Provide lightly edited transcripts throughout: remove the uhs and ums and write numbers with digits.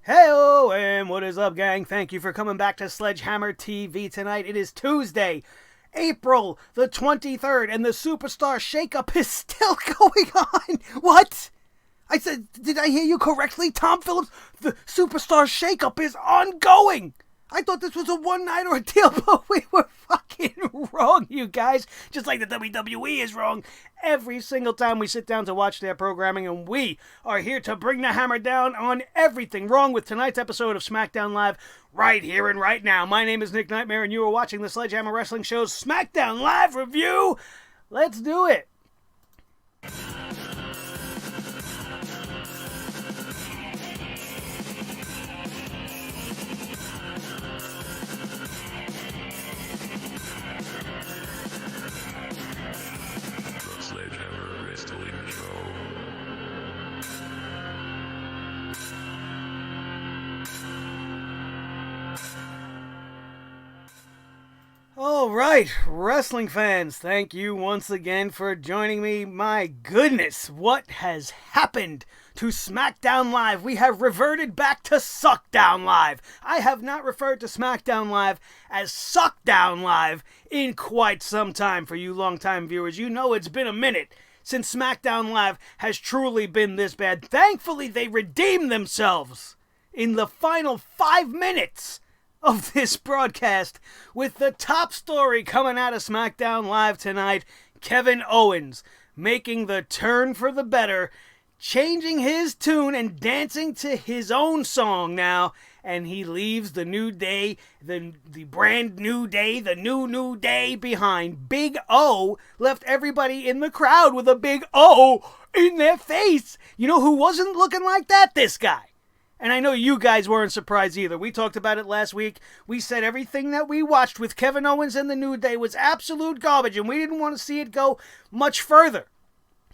Heyo, and what is up, gang? Thank you for coming back to Sledgehammer TV tonight. It is Tuesday, April the 23rd, and the Superstar Shakeup is still going on. What? I said, did I hear you correctly, Tom Phillips? The Superstar Shakeup is ongoing. I thought this was a one-night ordeal, but we were fucking wrong, you guys. Just like the WWE is wrong every single time we sit down to watch their programming, and we are here to bring the hammer down on everything wrong with tonight's episode of SmackDown Live right here and right now. My name is Nick Nightmare, and you are watching the Sledgehammer Wrestling Show's SmackDown Live review. Let's do it. All right, wrestling fans, thank you once again for joining me. My goodness, what has happened to SmackDown Live? We have reverted back to Suckdown Live. I have not referred to SmackDown Live as Suckdown Live in quite some time. For you longtime viewers, you know it's been a minute since SmackDown Live has truly been this bad. Thankfully, they redeemed themselves in the final 5 minutes of this broadcast with the top story coming out of SmackDown Live tonight. Kevin Owens making the turn for the better, changing his tune and dancing to his own song now, and he leaves the New Day, the brand new day, the new day behind. Big O left everybody in the crowd with a big O in their face. You know who wasn't looking like that? This guy. And I know you guys weren't surprised either. We talked about it last week. We said everything that we watched with Kevin Owens and the New Day was absolute garbage, and we didn't want to see it go much further.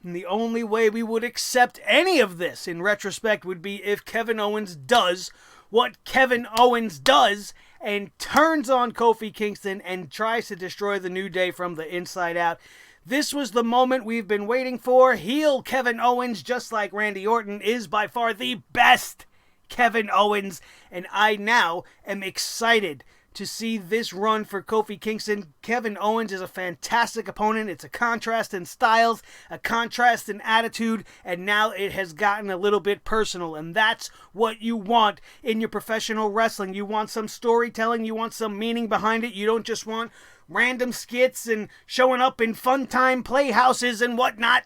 And the only way we would accept any of this, in retrospect, would be if Kevin Owens does what Kevin Owens does and turns on Kofi Kingston and tries to destroy the New Day from the inside out. This was the moment we've been waiting for. Heel Kevin Owens, just like Randy Orton, is by far the best Kevin Owens, and I now am excited to see this run for Kofi Kingston. Kevin Owens is a fantastic opponent. It's a contrast in styles, a contrast in attitude, and now it has gotten a little bit personal, and that's what you want in your professional wrestling. You want some storytelling, you want some meaning behind it. You don't just want random skits and showing up in fun time playhouses and whatnot.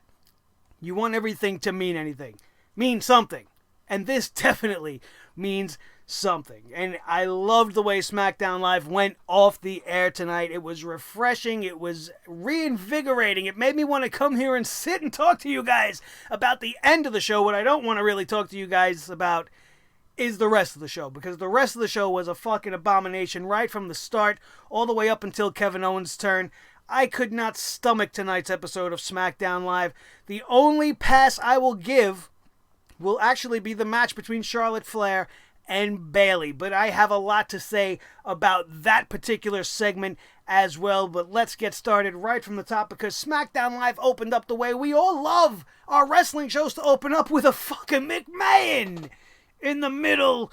You want everything to mean anything, mean something. And this definitely means something. And I loved the way SmackDown Live went off the air tonight. It was refreshing. It was reinvigorating. It made me want to come here and sit and talk to you guys about the end of the show. What I don't want to really talk to you guys about is the rest of the show, because the rest of the show was a fucking abomination right from the start all the way up until Kevin Owens' turn. I could not stomach tonight's episode of SmackDown Live. The only pass I will give will actually be the match between Charlotte Flair and Bayley. But I have a lot to say about that particular segment as well. But let's get started right from the top, because SmackDown Live opened up the way we all love our wrestling shows to open up, with a fucking McMahon in the middle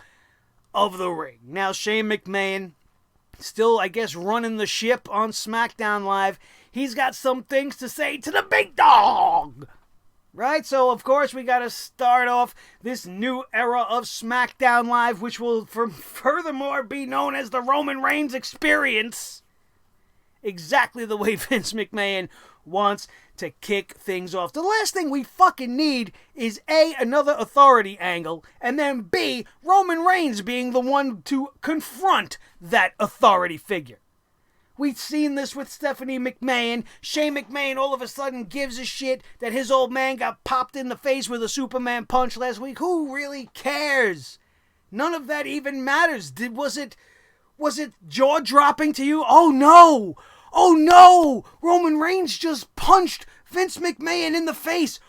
of the ring. Now, Shane McMahon still, I guess, running the ship on SmackDown Live. He's got some things to say to the big dog. Right, so of course we got to start off this new era of SmackDown Live, which will furthermore be known as the Roman Reigns experience. Exactly the way Vince McMahon wants to kick things off. The last thing we fucking need is A, another authority angle, and then B, Roman Reigns being the one to confront that authority figure. We've seen this with Stephanie McMahon. Shane McMahon all of a sudden gives a shit that his old man got popped in the face with a Superman punch last week. Who really cares? None of that even matters. Was it jaw-dropping to you? Oh no! Oh no! Roman Reigns just punched Vince McMahon in the face.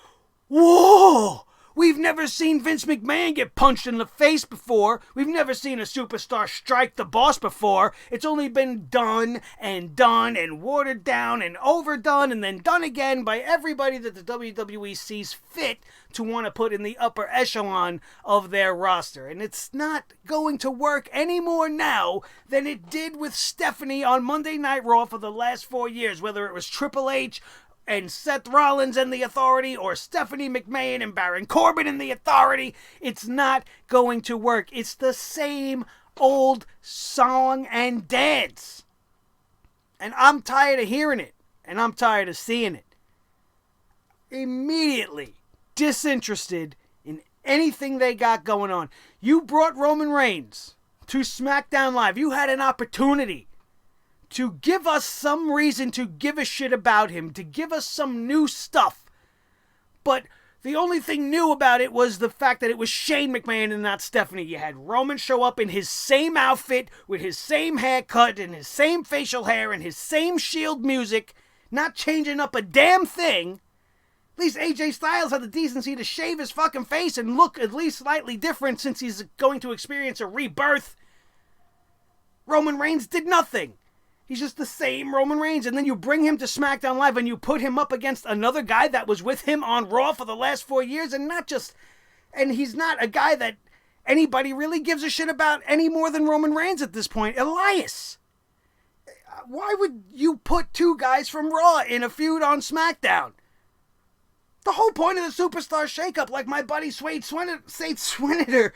Whoa! We've never seen Vince McMahon get punched in the face before. We've never seen a superstar strike the boss before. It's only been done and watered down and overdone and then done again by everybody that the WWE sees fit to want to put in the upper echelon of their roster. And it's not going to work any more now than it did with Stephanie on Monday Night Raw for the last 4 years, whether it was Triple H and Seth Rollins and the Authority, or Stephanie McMahon and Baron Corbin and the Authority. It's not going to work. It's the same old song and dance. And I'm tired of hearing it. And I'm tired of seeing it. Immediately disinterested in anything they got going on. You brought Roman Reigns to SmackDown Live. You had an opportunity to give us some reason to give a shit about him, to give us some new stuff. But the only thing new about it was the fact that it was Shane McMahon and not Stephanie. You had Roman show up in his same outfit, with his same haircut, and his same facial hair, and his same Shield music, not changing up a damn thing. At least AJ Styles had the decency to shave his fucking face and look at least slightly different since he's going to experience a rebirth. Roman Reigns did nothing. He's just the same Roman Reigns. And then you bring him to SmackDown Live and you put him up against another guy that was with him on Raw for the last 4 years. And he's not a guy that anybody really gives a shit about any more than Roman Reigns at this point. Elias. Why would you put two guys from Raw in a feud on SmackDown? The whole point of the Superstar Shakeup, like my buddy Suede Senator,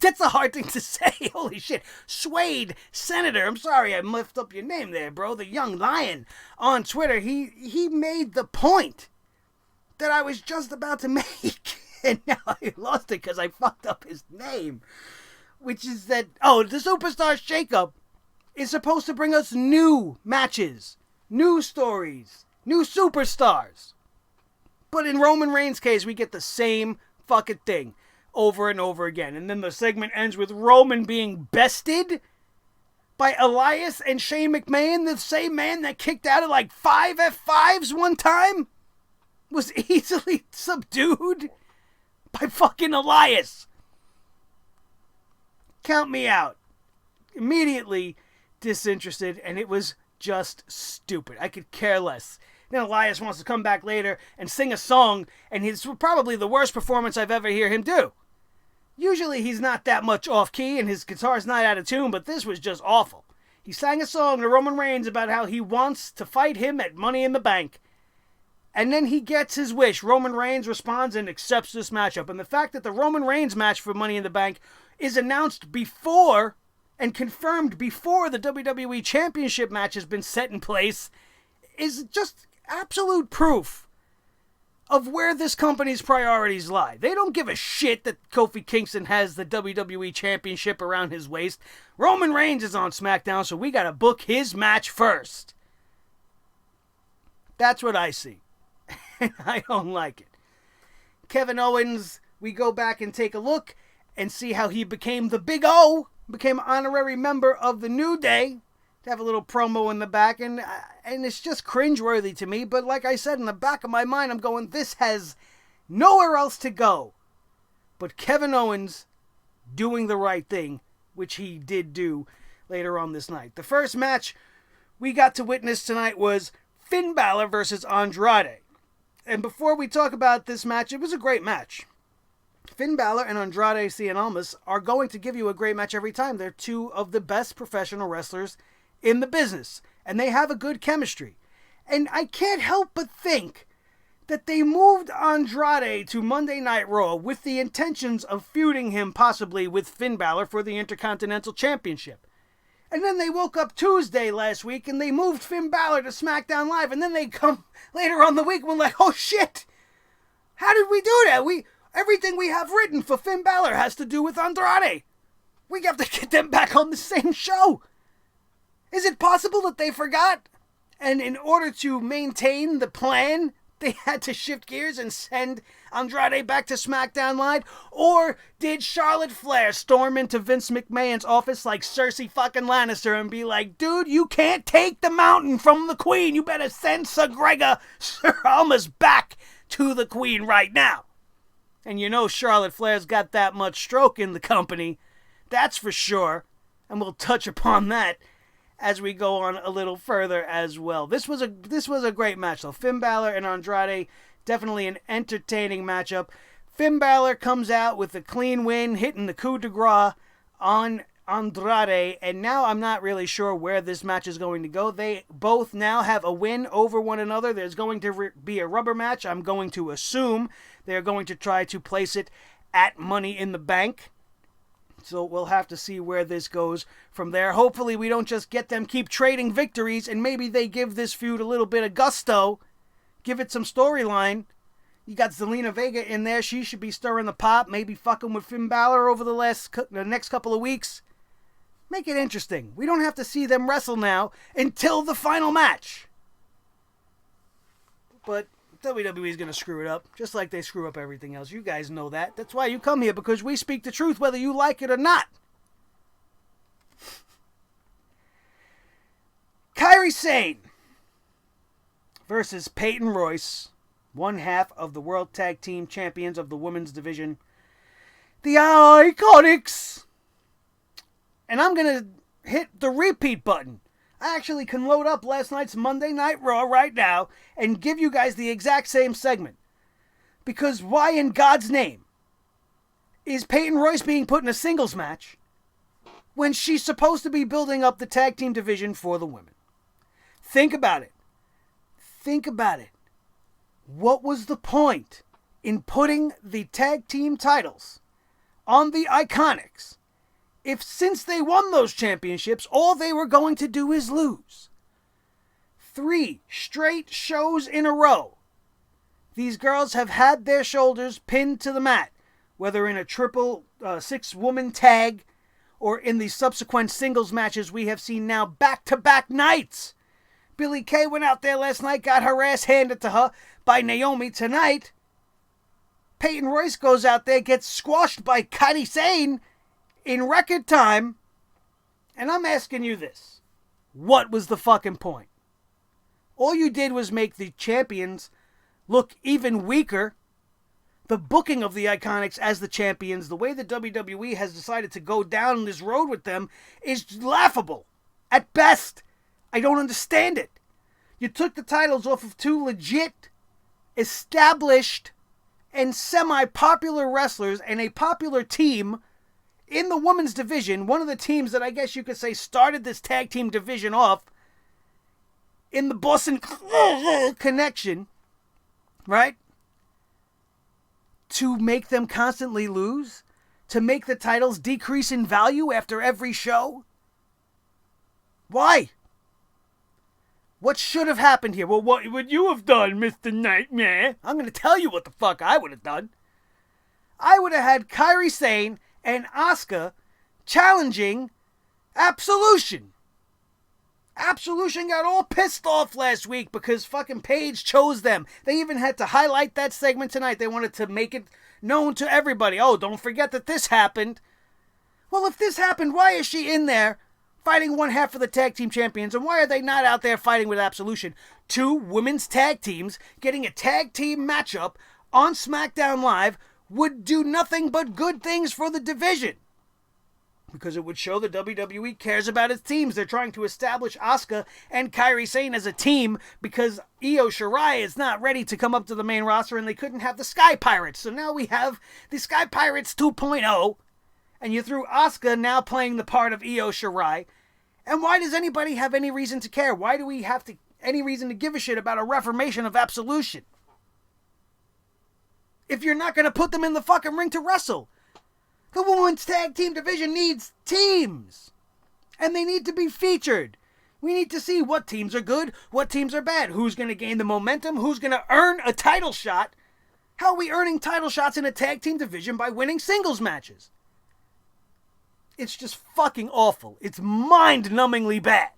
that's a hard thing to say, holy shit, Suede Senator, I'm sorry I muffed up your name there, bro, the young lion on Twitter, he made the point that I was just about to make, and now I lost it because I fucked up his name, which is that, the Superstar Shakeup is supposed to bring us new matches, new stories, new superstars. But in Roman Reigns' case, we get the same fucking thing over and over again. And then the segment ends with Roman being bested by Elias and Shane McMahon, the same man that kicked out of like 5 F5s one time, was easily subdued by fucking Elias. Count me out. Immediately disinterested, and it was just stupid. I could care less. Then Elias wants to come back later and sing a song, and it's probably the worst performance I've ever heard him do. Usually he's not that much off-key, and his guitar's not out of tune, but this was just awful. He sang a song to Roman Reigns about how he wants to fight him at Money in the Bank. And then he gets his wish. Roman Reigns responds and accepts this matchup. And the fact that the Roman Reigns match for Money in the Bank is announced before and confirmed before the WWE Championship match has been set in place is just absolute proof of where this company's priorities lie. They don't give a shit that Kofi Kingston has the WWE Championship around his waist. Roman Reigns is on SmackDown, so we gotta book his match first. That's what I see. And I don't like it. Kevin Owens, we go back and take a look and see how he became the Big O, became an honorary member of the New Day, to have a little promo in the back, and it's just cringeworthy to me, but like I said, in the back of my mind, I'm going, this has nowhere else to go but Kevin Owens doing the right thing, which he did do later on this night. The first match we got to witness tonight was Finn Balor versus Andrade. And before we talk about this match, it was a great match. Finn Balor and Andrade Cien Almas are going to give you a great match every time. They're two of the best professional wrestlers in the business, and they have a good chemistry. And I can't help but think that they moved Andrade to Monday Night Raw with the intentions of feuding him possibly with Finn Balor for the Intercontinental Championship. And then they woke up Tuesday last week and they moved Finn Balor to SmackDown Live, and then they come later on the week and we're like, oh shit, how did we do that? Everything we have written for Finn Balor has to do with Andrade. We have to get them back on the same show. Is it possible that they forgot? And in order to maintain the plan, they had to shift gears and send Andrade back to SmackDown Live? Or did Charlotte Flair storm into Vince McMahon's office like Cersei fucking Lannister and be like, dude, you can't take the mountain from the queen. You better send Sir Almas back to the queen right now. And you know Charlotte Flair's got that much stroke in the company. That's for sure. And we'll touch upon that as we go on a little further as well. This was a great match though. Finn Balor and Andrade, definitely an entertaining matchup. Finn Balor comes out with a clean win, hitting the coup de grace on Andrade, and now I'm not really sure where this match is going to go. They both now have a win over one another. There's going to be a rubber match. I'm going to assume they're going to try to place it at Money in the Bank. So we'll have to see where this goes from there. Hopefully we don't just get them keep trading victories, and maybe they give this feud a little bit of gusto. Give it some storyline. You got Zelina Vega in there. She should be stirring the pot, maybe fucking with Finn Balor over the next couple of weeks. Make it interesting. We don't have to see them wrestle now until the final match. But WWE's going to screw it up, just like they screw up everything else. You guys know that. That's why you come here, because we speak the truth whether you like it or not. Kairi Sane versus Peyton Royce, one half of the World Tag Team Champions of the Women's Division, the IIconics. And I'm going to hit the repeat button. I actually can load up last night's Monday Night Raw right now and give you guys the exact same segment. Because why in God's name is Peyton Royce being put in a singles match when she's supposed to be building up the tag team division for the women? Think about it. Think about it. What was the point in putting the tag team titles on the IIconics if, since they won those championships, all they were going to do is lose? 3 straight shows in a row, these girls have had their shoulders pinned to the mat, whether in a triple 6-woman tag or in the subsequent singles matches we have seen now back-to-back nights. Billie Kay went out there last night, got her ass handed to her by Naomi. Tonight, Peyton Royce goes out there, gets squashed by Kairi Sane in record time. And I'm asking you this. What was the fucking point? All you did was make the champions look even weaker. The booking of the IIconics as the champions, the way the WWE has decided to go down this road with them, is laughable. At best. I don't understand it. You took the titles off of 2 legit, established, and semi-popular wrestlers and a popular team in the women's division, one of the teams that I guess you could say started this tag team division off in the Boston Connection, right? To make them constantly lose? To make the titles decrease in value after every show? Why? What should have happened here? Well, what would you have done, Mr. Nightmare? I'm going to tell you what the fuck I would have done. I would have had Kairi Sane and Asuka challenging Absolution. Absolution got all pissed off last week because fucking Paige chose them. They even had to highlight that segment tonight. They wanted to make it known to everybody. Oh, don't forget that this happened. Well, if this happened, why is she in there fighting one half of the tag team champions, and why are they not out there fighting with Absolution? 2 women's tag teams getting a tag team matchup on SmackDown Live would do nothing but good things for the division. Because it would show the WWE cares about its teams. They're trying to establish Asuka and Kairi Sane as a team because Io Shirai is not ready to come up to the main roster, and they couldn't have the Sky Pirates. So now we have the Sky Pirates 2.0. And you threw Asuka now playing the part of Io Shirai. And why does anybody have any reason to care? Why do we have any reason to give a shit about a reformation of Absolution? If you're not going to put them in the fucking ring to wrestle. The women's tag team division needs teams. And they need to be featured. We need to see what teams are good, what teams are bad. Who's going to gain the momentum? Who's going to earn a title shot? How are we earning title shots in a tag team division by winning singles matches? It's just fucking awful. It's mind-numbingly bad.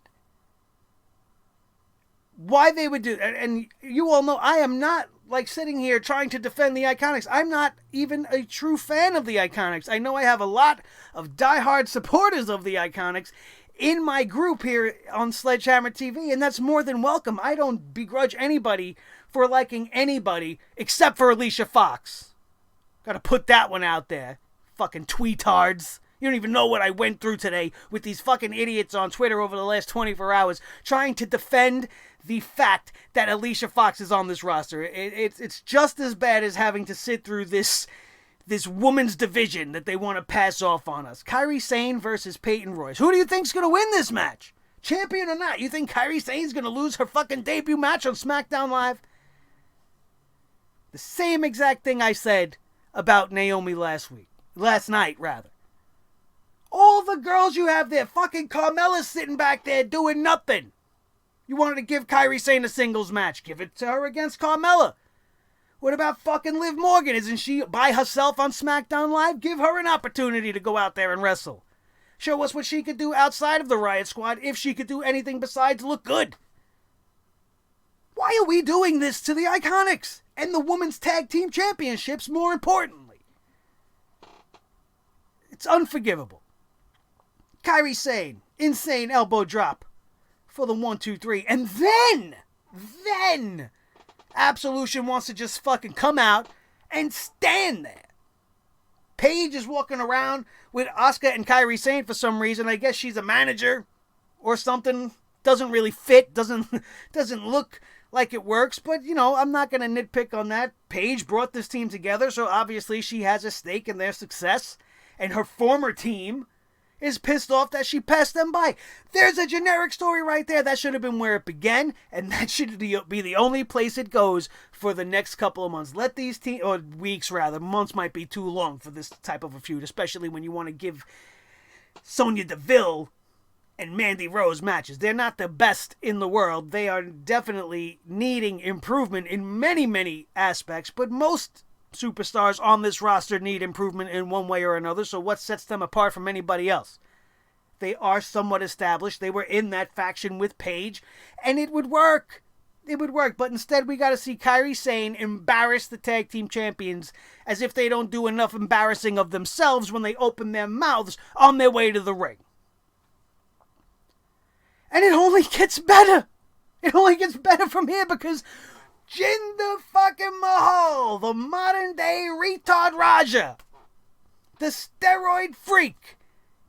Why they would do that, and you all know I am not like sitting here trying to defend the IIconics. I'm not even a true fan of the IIconics. I know I have a lot of diehard supporters of the IIconics in my group here on Sledgehammer TV, and that's more than welcome. I don't begrudge anybody for liking anybody except for Alicia Fox. Gotta put that one out there. Fucking tweetards. You don't even know what I went through today with these fucking idiots on Twitter over the last 24 hours trying to defend the fact that Alicia Fox is on this roster. It's just as bad as having to sit through this woman's division that they want to pass off on us. Kairi Sane versus Peyton Royce. Who do you think's going to win this match? Champion or not? You think Kairi Sane's going to lose her fucking debut match on SmackDown Live? The same exact thing I said about Naomi last night. All the girls you have there, fucking Carmella's sitting back there doing nothing. You wanted to give Kairi Sane a singles match. Give it to her against Carmella. What about fucking Liv Morgan? Isn't she by herself on SmackDown Live? Give her an opportunity to go out there and wrestle. Show us what she could do outside of the Riot Squad, if she could do anything besides look good. Why are we doing this to the IIconics and the Women's Tag Team Championships, more importantly? It's unforgivable. Kairi Sane, insane elbow drop for the 1, 2, 3. And then, Absolution wants to just fucking come out and stand there. Paige is walking around with Asuka and Kairi Sane for some reason. I guess she's a manager or something. Doesn't really fit. Doesn't look like it works. But, you know, I'm not going to nitpick on that. Paige brought this team together, so obviously she has a stake in their success. And her former team is pissed off that she passed them by. There's a generic story right there. That should have been where it began, and that should be the only place it goes for the next couple of months. Let these or weeks rather, months might be too long for this type of a feud, especially when you want to give Sonya Deville and Mandy Rose matches. They're not the best in the world. They are definitely needing improvement in many, many aspects, but most superstars on this roster need improvement in one way or another, so what sets them apart from anybody else? They are somewhat established. They were in that faction with Paige, and it would work. It would work, but instead we got to see Kairi Sane embarrass the tag team champions as if they don't do enough embarrassing of themselves when they open their mouths on their way to the ring. And it only gets better. It only gets better from here because Jinder fucking Mahal, the modern day retard Raja, the steroid freak,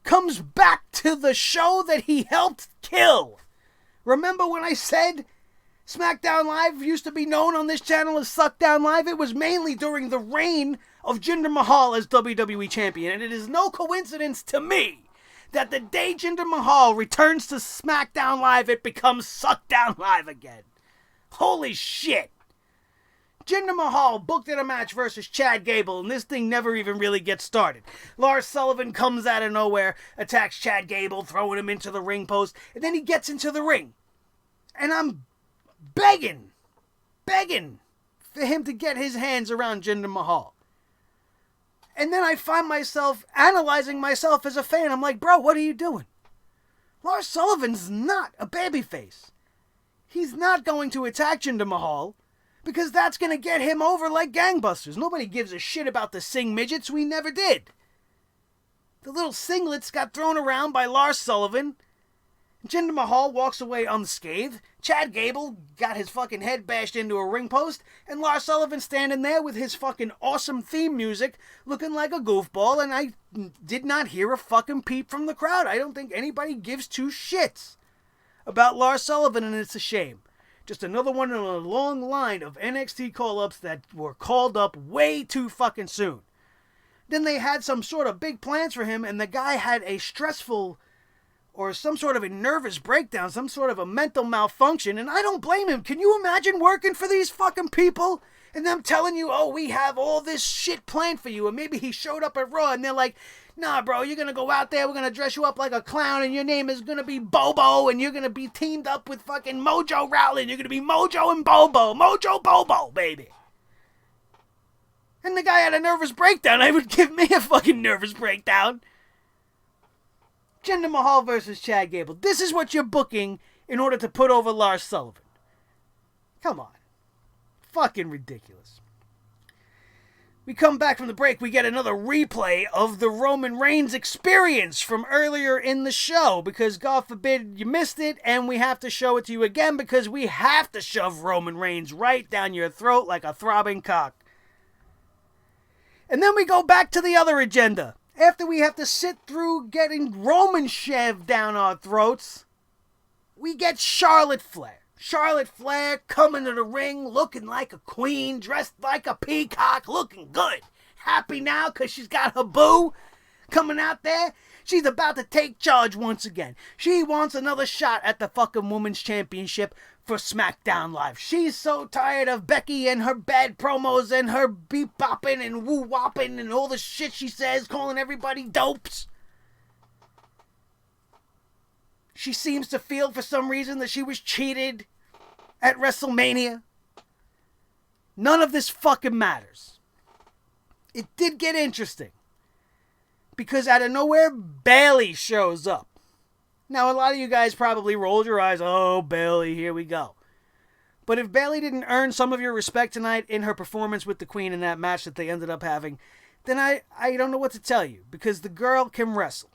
comes back to the show that he helped kill. Remember when I said SmackDown Live used to be known on this channel as Suckdown Live? It was mainly during the reign of Jinder Mahal as WWE Champion, and it is no coincidence to me that the day Jinder Mahal returns to SmackDown Live, it becomes Suckdown Live again. Holy shit. Jinder Mahal booked in a match versus Chad Gable, and this thing never even really gets started. Lars Sullivan comes out of nowhere, attacks Chad Gable, throwing him into the ring post, and then he gets into the ring. And I'm begging for him to get his hands around Jinder Mahal. And then I find myself analyzing myself as a fan. I'm like, bro, what are you doing? Lars Sullivan's not a babyface. He's not going to attack Jinder Mahal because that's going to get him over like gangbusters. Nobody gives a shit about the Sing midgets. We never did. The little singlets got thrown around by Lars Sullivan. Jinder Mahal walks away unscathed. Chad Gable got his fucking head bashed into a ring post. And Lars Sullivan standing there with his fucking awesome theme music looking like a goofball. And I did not hear a fucking peep from the crowd. I don't think anybody gives two shits about Lars Sullivan, and it's a shame. Just another one in a long line of NXT call-ups that were called up way too fucking soon. Then they had some sort of big plans for him, and the guy had a stressful or some sort of a nervous breakdown, some sort of a mental malfunction, and I don't blame him. Can you imagine working for these fucking people and them telling you, oh, we have all this shit planned for you, and maybe he showed up at Raw, and they're like, nah, bro, you're going to go out there, we're going to dress you up like a clown, and your name is going to be Bobo, and you're going to be teamed up with fucking Mojo Rawley, and you're going to be Mojo and Bobo. Mojo Bobo, baby. And the guy had a nervous breakdown. I would give me a fucking nervous breakdown. Jinder Mahal versus Chad Gable. This is what you're booking in order to put over Lars Sullivan. Come on. Fucking ridiculous. We come back from the break, we get another replay of the Roman Reigns experience from earlier in the show, because God forbid you missed it, and we have to show it to you again because we have to shove Roman Reigns right down your throat like a throbbing cock. And then we go back to the other agenda. After we have to sit through getting Roman shoved down our throats, we get Charlotte Flair. Charlotte Flair coming to the ring looking like a queen, dressed like a peacock, looking good. Happy now because she's got her boo coming out there. She's about to take charge once again. She wants another shot at the fucking Women's Championship for SmackDown Live. She's so tired of Becky and her bad promos and her beep-bopping and woo-wopping and all the shit she says, calling everybody dopes. She seems to feel for some reason that she was cheated at WrestleMania. None of this fucking matters. It did get interesting, because out of nowhere, Bayley shows up. Now, a lot of you guys probably rolled your eyes. Oh, Bayley, here we go. But if Bayley didn't earn some of your respect tonight in her performance with the Queen in that match that they ended up having, then I don't know what to tell you, because the girl can wrestle.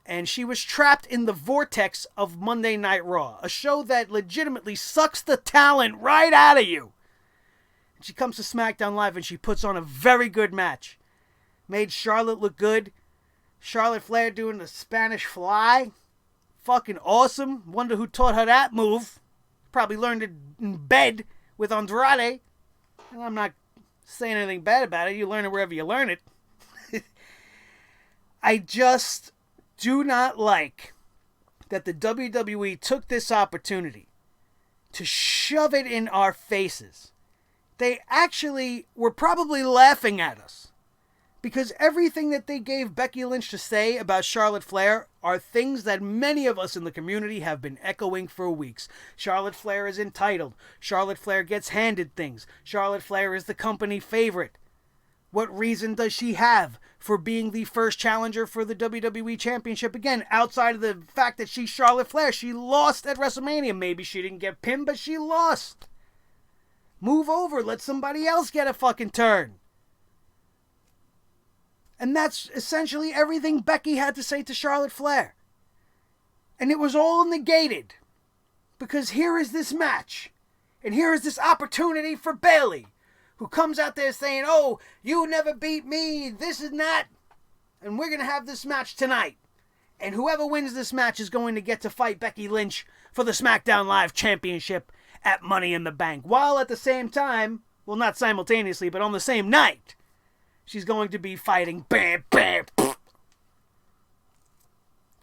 And she was trapped in the vortex of Monday Night Raw, a show that legitimately sucks the talent right out of you. And she comes to SmackDown Live and she puts on a very good match. Made Charlotte look good. Charlotte Flair doing the Spanish Fly. Fucking awesome. Wonder who taught her that move. Probably learned it in bed with Andrade. And I'm not saying anything bad about it. You learn it wherever you learn it. I just do not like that the WWE took this opportunity to shove it in our faces. They actually were probably laughing at us, because everything that they gave Becky Lynch to say about Charlotte Flair are things that many of us in the community have been echoing for weeks. Charlotte Flair is entitled. Charlotte Flair gets handed things. Charlotte Flair is the company favorite. What reason does she have for being the first challenger for the WWE Championship again, outside of the fact that she's Charlotte Flair? She lost at WrestleMania. Maybe she didn't get pinned, but she lost. Move over. Let somebody else get a fucking turn. And that's essentially everything Becky had to say to Charlotte Flair. And it was all negated, because here is this match, and here is this opportunity for Bayley, who comes out there saying, oh, you never beat me, this is not, and we're going to have this match tonight. And whoever wins this match is going to get to fight Becky Lynch for the SmackDown Live Championship at Money in the Bank. While at the same time, well, not simultaneously, but on the same night, she's going to be fighting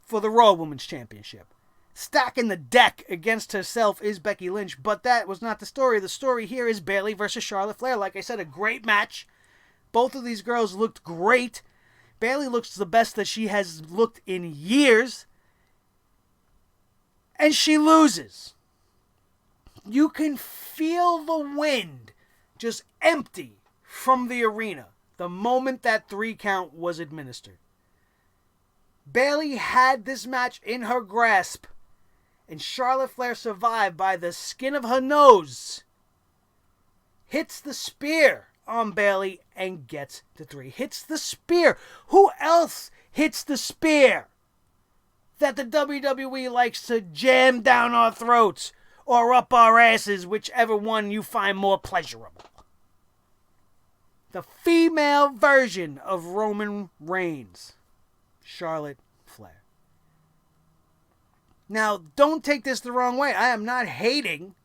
for the Raw Women's Championship. Stacking the deck against herself is Becky Lynch, but that was not the story. The story here is Bayley versus Charlotte Flair. Like I said, a great match. Both of these girls looked great. Bayley looks the best that she has looked in years. And she loses. You can feel the wind just empty from the arena the moment that 3 count was administered. Bayley had this match in her grasp, and Charlotte Flair survived by the skin of her nose. Hits the spear on Bayley and gets to 3. Hits the spear. Who else hits the spear that the WWE likes to jam down our throats or up our asses, whichever one you find more pleasurable? The female version of Roman Reigns, Charlotte Flair. Now, don't take this the wrong way. I am not hating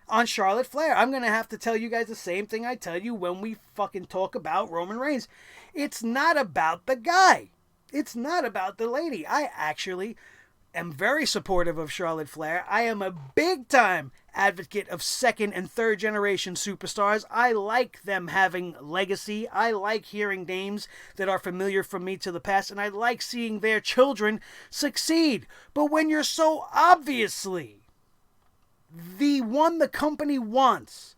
on Charlotte Flair. I'm going to have to tell you guys the same thing I tell you when we fucking talk about Roman Reigns. It's not about the guy. It's not about the lady. I actually am very supportive of Charlotte Flair. I am a big-time advocate of second and third generation superstars. I like them having legacy. I like hearing names that are familiar from me to the past, and I like seeing their children succeed. But when you're so obviously the one the company wants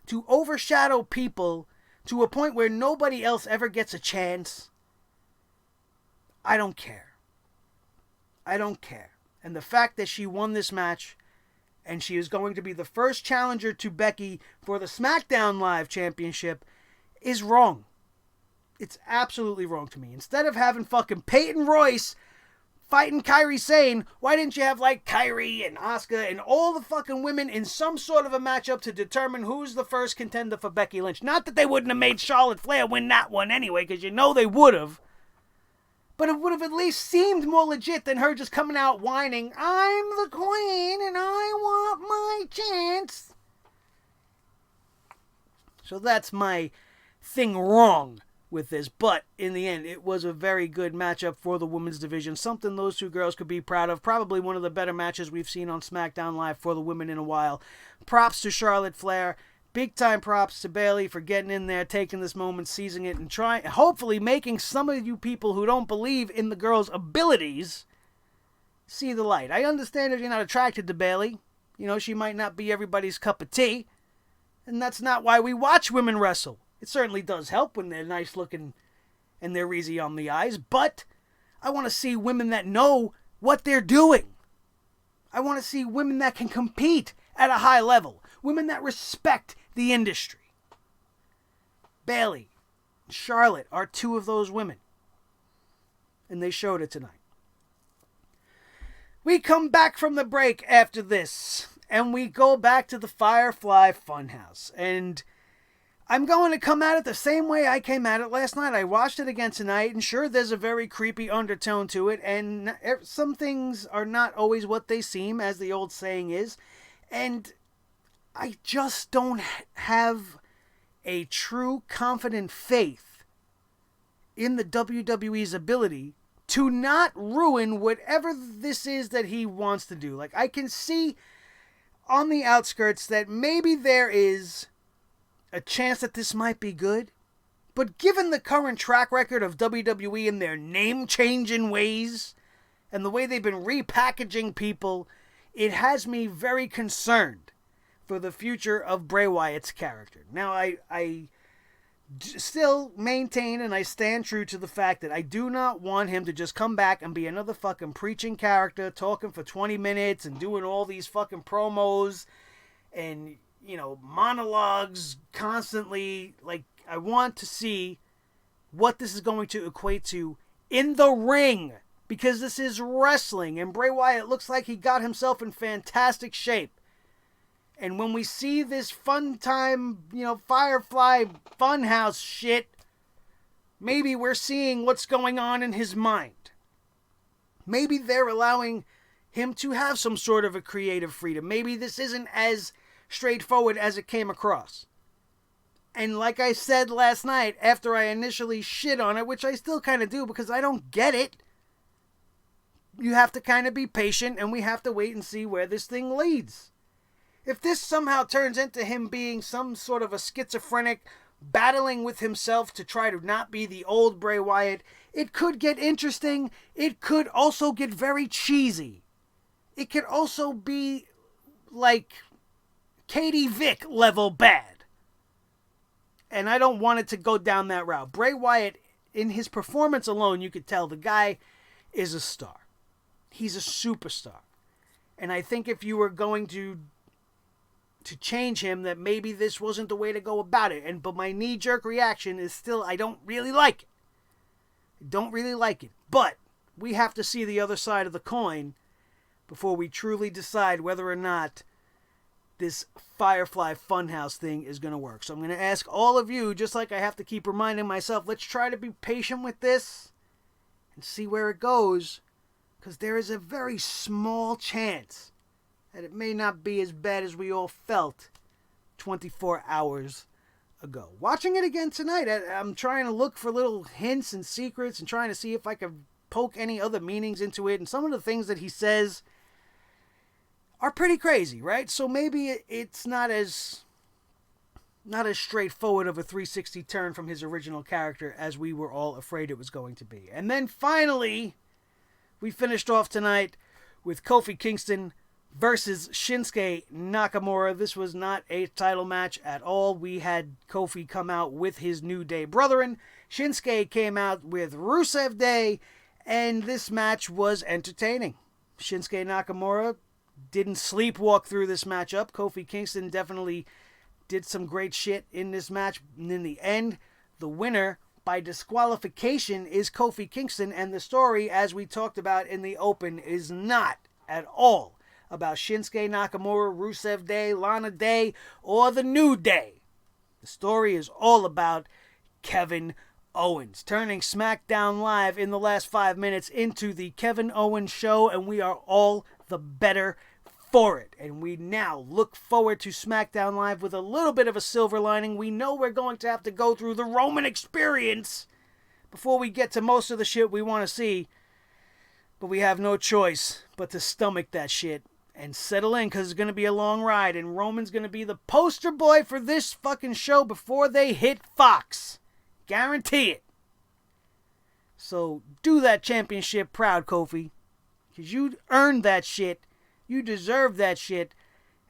to overshadow people to a point where nobody else ever gets a chance, I don't care. I don't care. And the fact that she won this match, and she is going to be the first challenger to Becky for the SmackDown Live Championship, is wrong. It's absolutely wrong to me. Instead of having fucking Peyton Royce fighting Kairi Sane, why didn't you have like Kairi and Asuka and all the fucking women in some sort of a matchup to determine who's the first contender for Becky Lynch? Not that they wouldn't have made Charlotte Flair win that one anyway, because you know they would have. But it would have at least seemed more legit than her just coming out whining, I'm the queen and I want my chance. So that's my thing wrong with this. But in the end, it was a very good matchup for the women's division. Something those two girls could be proud of. Probably one of the better matches we've seen on SmackDown Live for the women in a while. Props to Charlotte Flair. Big time props to Bayley for getting in there, taking this moment, seizing it, and trying, hopefully making some of you people who don't believe in the girl's abilities see the light. I understand if you're not attracted to Bayley. You know, she might not be everybody's cup of tea. And that's not why we watch women wrestle. It certainly does help when they're nice looking and they're easy on the eyes. But I want to see women that know what they're doing. I want to see women that can compete at a high level. Women that respect the industry. Bayley and Charlotte are two of those women. And they showed it tonight. We come back from the break after this. And we go back to the Firefly Funhouse. And I'm going to come at it the same way I came at it last night. I watched it again tonight. And sure, there's a very creepy undertone to it. And some things are not always what they seem, as the old saying is. And I just don't have a true confident faith in the WWE's ability to not ruin whatever this is that he wants to do. Like, I can see on the outskirts that maybe there is a chance that this might be good. But given the current track record of WWE and their name-changing ways and the way they've been repackaging people, it has me very concerned for the future of Bray Wyatt's character. Now, I still maintain and I stand true to the fact that I do not want him to just come back and be another fucking preaching character, talking for 20 minutes and doing all these fucking promos and, you know, monologues constantly. Like, I want to see what this is going to equate to in the ring, because this is wrestling and Bray Wyatt looks like he got himself in fantastic shape. And when we see this fun time, you know, Firefly Funhouse shit, maybe we're seeing what's going on in his mind. Maybe they're allowing him to have some sort of a creative freedom. Maybe this isn't as straightforward as it came across. And like I said last night, after I initially shit on it, which I still kind of do because I don't get it, you have to kind of be patient and we have to wait and see where this thing leads. If this somehow turns into him being some sort of a schizophrenic, battling with himself to try to not be the old Bray Wyatt, it could get interesting. It could also get very cheesy. It could also be like Katie Vick level bad. And I don't want it to go down that route. Bray Wyatt, in his performance alone, you could tell the guy is a star. He's a superstar. And I think if you were going to change him, that maybe this wasn't the way to go about it. But my knee-jerk reaction is still, I don't really like it. I don't really like it. But we have to see the other side of the coin before we truly decide whether or not this Firefly Funhouse thing is going to work. So I'm going to ask all of you, just like I have to keep reminding myself, let's try to be patient with this and see where it goes, because there is a very small chance that it may not be as bad as we all felt 24 hours ago. Watching it again tonight, I'm trying to look for little hints and secrets and trying to see if I can poke any other meanings into it. And some of the things that he says are pretty crazy, right? So maybe it's not as straightforward of a 360 turn from his original character as we were all afraid it was going to be. And then finally, we finished off tonight with Kofi Kingston versus Shinsuke Nakamura. This was not a title match at all. We had Kofi come out with his New Day brethren. Shinsuke came out with Rusev Day, and this match was entertaining. Shinsuke Nakamura didn't sleepwalk through this matchup. Kofi Kingston definitely did some great shit in this match. And in the end, the winner by disqualification is Kofi Kingston, and the story, as we talked about in the open, is not at all about Shinsuke Nakamura, Rusev Day, Lana Day, or the New Day. The story is all about Kevin Owens, turning SmackDown Live in the last 5 minutes into the Kevin Owens show, and we are all the better for it. And we now look forward to SmackDown Live with a little bit of a silver lining. We know we're going to have to go through the Roman experience before we get to most of the shit we want to see, but we have no choice but to stomach that shit and settle in, because it's going to be a long ride, and Roman's going to be the poster boy for this fucking show before they hit Fox. Guarantee it. So do that championship proud, Kofi. Because you earned that shit. You deserve that shit.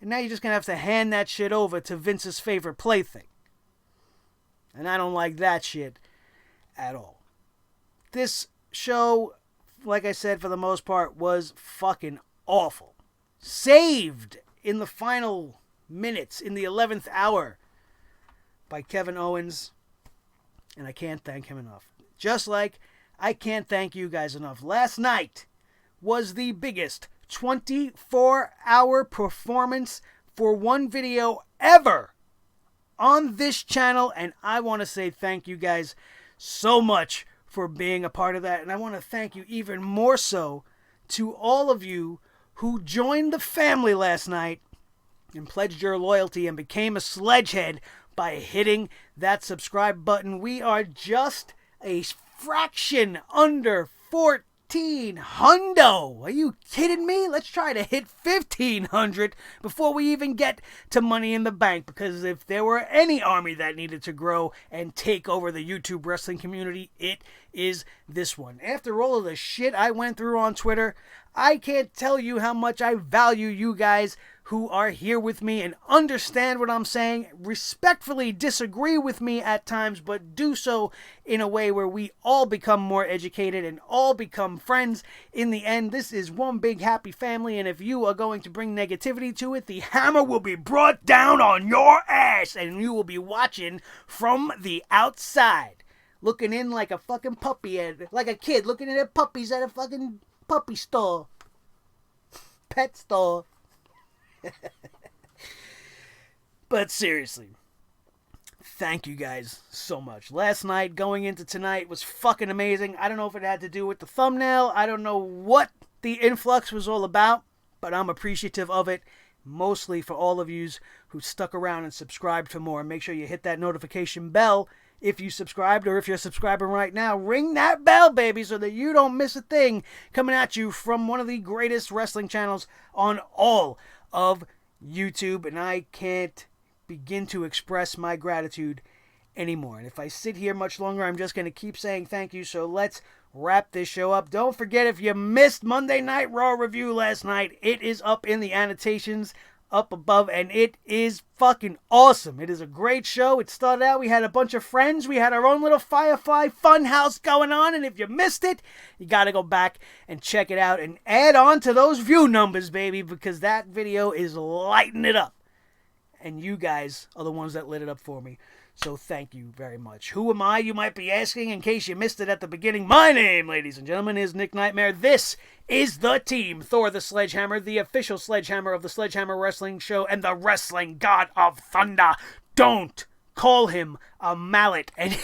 And now you're just going to have to hand that shit over to Vince's favorite plaything. And I don't like that shit at all. This show, like I said, for the most part, was fucking awful. Saved in the final minutes, in the 11th hour, by Kevin Owens. And I can't thank him enough. Just like I can't thank you guys enough. Last night was the biggest 24-hour performance for one video ever on this channel. And I want to say thank you guys so much for being a part of that. And I want to thank you even more so to all of you who joined the family last night and pledged your loyalty and became a Sledgehead by hitting that subscribe button. We are just a fraction under 14 hundo. Are you kidding me? Let's try to hit 1,500 before we even get to Money in the Bank, because if there were any army that needed to grow and take over the YouTube wrestling community, it is this one. After all of the shit I went through on Twitter, I can't tell you how much I value you guys who are here with me and understand what I'm saying, respectfully disagree with me at times, but do so in a way where we all become more educated and all become friends. In the end, this is one big happy family, and if you are going to bring negativity to it, the hammer will be brought down on your ass, and you will be watching from the outside, looking in like a fucking puppy, like a kid looking at puppies at a fucking puppy store, pet store. But seriously, thank you guys so much. Last night going into tonight was fucking amazing. I don't know if it had to do with the thumbnail. I don't know what the influx was all about, but I'm appreciative of it, mostly for all of yous who stuck around and subscribed for more. Make sure you hit that notification bell if you subscribed, or if you're subscribing right now, ring that bell, baby, so that you don't miss a thing coming at you from one of the greatest wrestling channels on all of YouTube. And I can't begin to express my gratitude anymore. And if I sit here much longer, I'm just going to keep saying thank you. So let's wrap this show up. Don't forget, if you missed Monday Night Raw review last night, it is up in the annotations up above, and it is fucking awesome. It is a great show. It started out, we had a bunch of friends. We had our own little Firefly funhouse going on, and if you missed it, you got to go back and check it out and add on to those view numbers, baby, because that video is lighting it up. And you guys are the ones that lit it up for me. So thank you very much. Who am I, you might be asking, in case you missed it at the beginning. My name, ladies and gentlemen, is Nick Nightmare. This is the team, Thor the Sledgehammer, the official Sledgehammer of the Sledgehammer Wrestling Show, and the Wrestling God of Thunder. Don't call him a mallet. And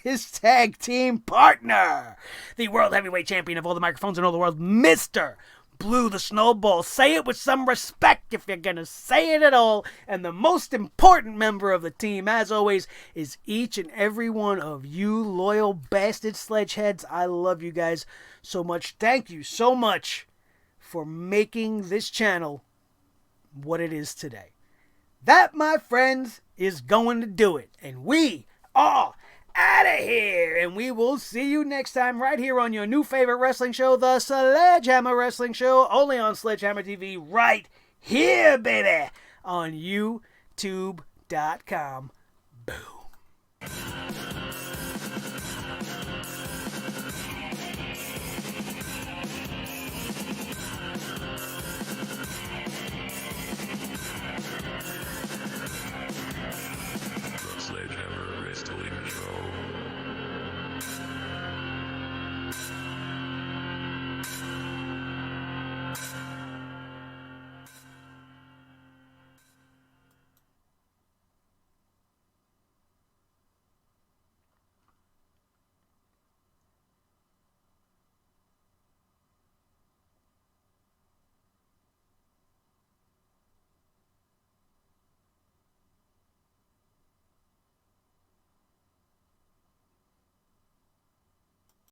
his tag team partner, the World Heavyweight Champion of all the microphones in all the world, Mr. Blue the Snowball. Say it with some respect if you're gonna say it at all. And the most important member of the team, as always, is each and every one of you loyal bastard sledgeheads. I love you guys so much. Thank you so much for making this channel what it is today. That, my friends, is going to do it. And we are out of here, and we will see you next time right here on your new favorite wrestling show, the Sledgehammer Wrestling Show, only on Sledgehammer TV, right here, baby, on YouTube.com. Boom. Sledgehammer Wrestling Show.